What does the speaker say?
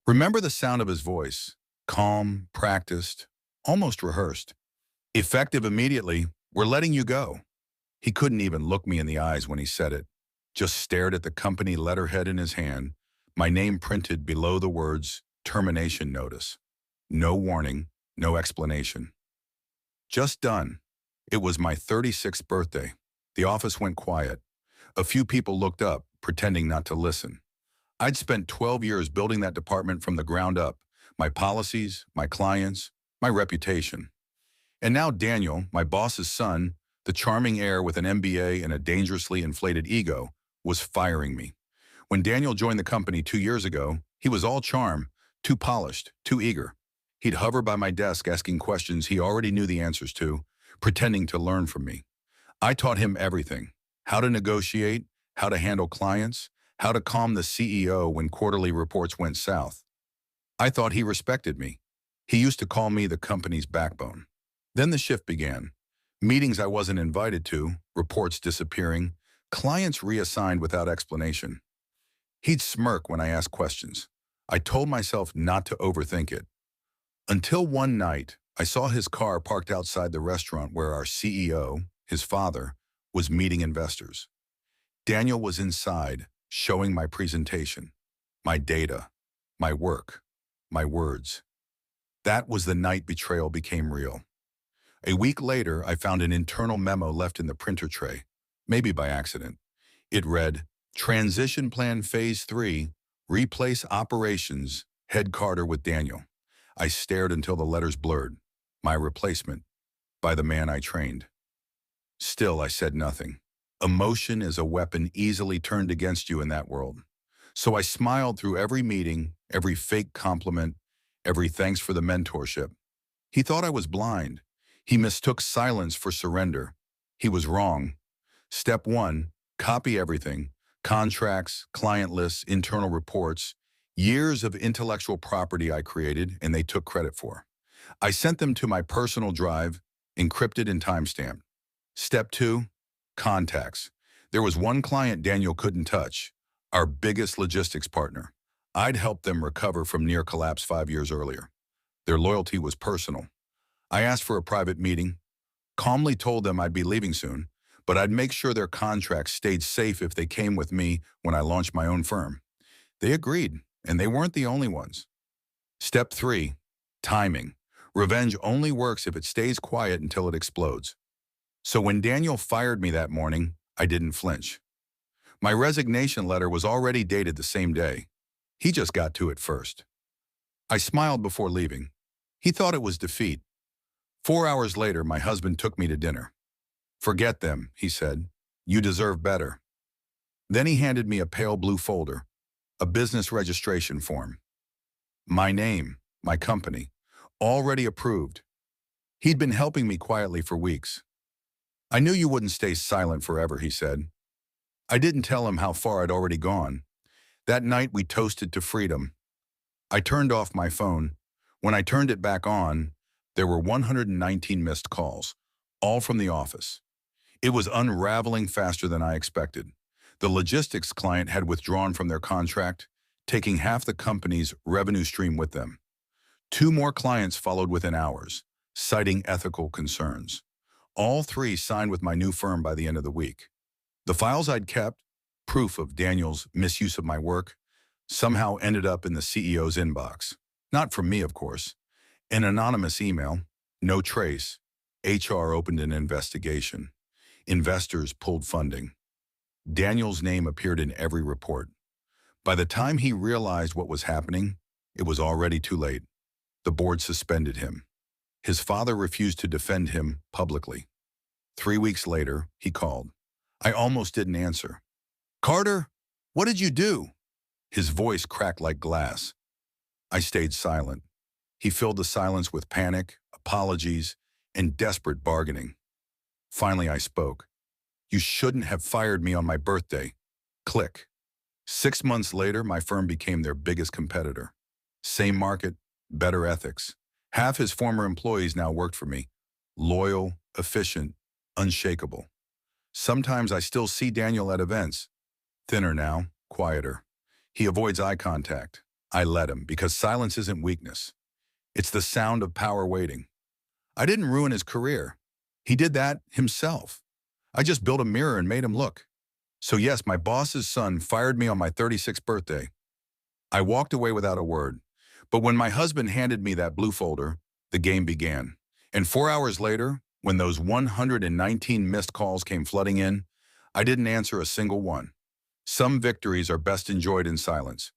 Remember the sound of his voice, calm, practiced, almost rehearsed. Effective immediately, we're letting you go. He couldn't even look me in the eyes when he said it, just stared at the company letterhead in his hand, my name printed below the words, termination notice. No warning, no explanation. Just done. It was my 36th birthday. The office went quiet. A few people looked up, pretending not to listen. I'd spent 12 years building that department from the ground up, my policies, my clients, my reputation. And now Daniel, my boss's son, the charming heir with an MBA and a dangerously inflated ego, was firing me. When Daniel joined the company 2 years ago, he was all charm, too polished, too eager. He'd hover by my desk asking questions he already knew the answers to, pretending to learn from me. I taught him everything: how to negotiate, how to handle clients, how to calm the CEO when quarterly reports went south. I thought he respected me. He used to call me the company's backbone. Then the shift began. Meetings I wasn't invited to, reports disappearing, clients reassigned without explanation. He'd smirk when I asked questions. I told myself not to overthink it. Until one night, I saw his car parked outside the restaurant where our CEO, his father, was meeting investors. Daniel was inside, showing my presentation, my data, my work, my words. That was the night betrayal became real. A week later, I found an internal memo left in the printer tray, maybe by accident. It read, Transition Plan Phase 3, Replace Operations, Head Carter with Daniel. I stared until the letters blurred. My replacement, by the man I trained. Still, I said nothing. Emotion is a weapon easily turned against you in that world. So I smiled through every meeting, every fake compliment, every thanks for the mentorship. He thought I was blind. He mistook silence for surrender. He was wrong. Step 1, copy everything: contracts, client lists, internal reports, years of intellectual property I created and they took credit for. I sent them to my personal drive, encrypted and timestamped. Step 2, contacts. There was one client Daniel couldn't touch, our biggest logistics partner. I'd helped them recover from near collapse 5 years earlier. Their loyalty was personal. I asked for a private meeting, calmly told them I'd be leaving soon, but I'd make sure their contracts stayed safe if they came with me when I launched my own firm. They agreed, and they weren't the only ones. Step 3, timing. Revenge only works if it stays quiet until it explodes. So when Daniel fired me that morning, I didn't flinch. My resignation letter was already dated the same day. He just got to it first. I smiled before leaving. He thought it was defeat. 4 hours later, my husband took me to dinner. Forget them, he said. You deserve better. Then he handed me a pale blue folder, a business registration form. My name, my company, already approved. He'd been helping me quietly for weeks. I knew you wouldn't stay silent forever, he said. I didn't tell him how far I'd already gone. That night we toasted to freedom. I turned off my phone. When I turned it back on, there were 119 missed calls, all from the office. It was unraveling faster than I expected. The logistics client had withdrawn from their contract, taking half the company's revenue stream with them. 2 more clients followed within hours, citing ethical concerns. All 3 signed with my new firm by the end of the week. The files I'd kept, proof of Daniel's misuse of my work, somehow ended up in the CEO's inbox. Not from me, of course. An anonymous email, no trace. HR opened an investigation. Investors pulled funding. Daniel's name appeared in every report. By the time he realized what was happening, it was already too late. The board suspended him. His father refused to defend him publicly. 3 weeks later, he called. I almost didn't answer. Carter, what did you do? His voice cracked like glass. I stayed silent. He filled the silence with panic, apologies, and desperate bargaining. Finally, I spoke. You shouldn't have fired me on my birthday. Click. 6 months later, my firm became their biggest competitor. Same market, better ethics. Half his former employees now worked for me. Loyal, efficient, unshakable. Sometimes I still see Daniel at events. Thinner now, quieter. He avoids eye contact. I let him, because silence isn't weakness. It's the sound of power waiting. I didn't ruin his career. He did that himself. I just built a mirror and made him look. So yes, my boss's son fired me on my 36th birthday. I walked away without a word. But when my husband handed me that blue folder, the game began. And 4 hours later, when those 119 missed calls came flooding in, I didn't answer a single one. Some victories are best enjoyed in silence.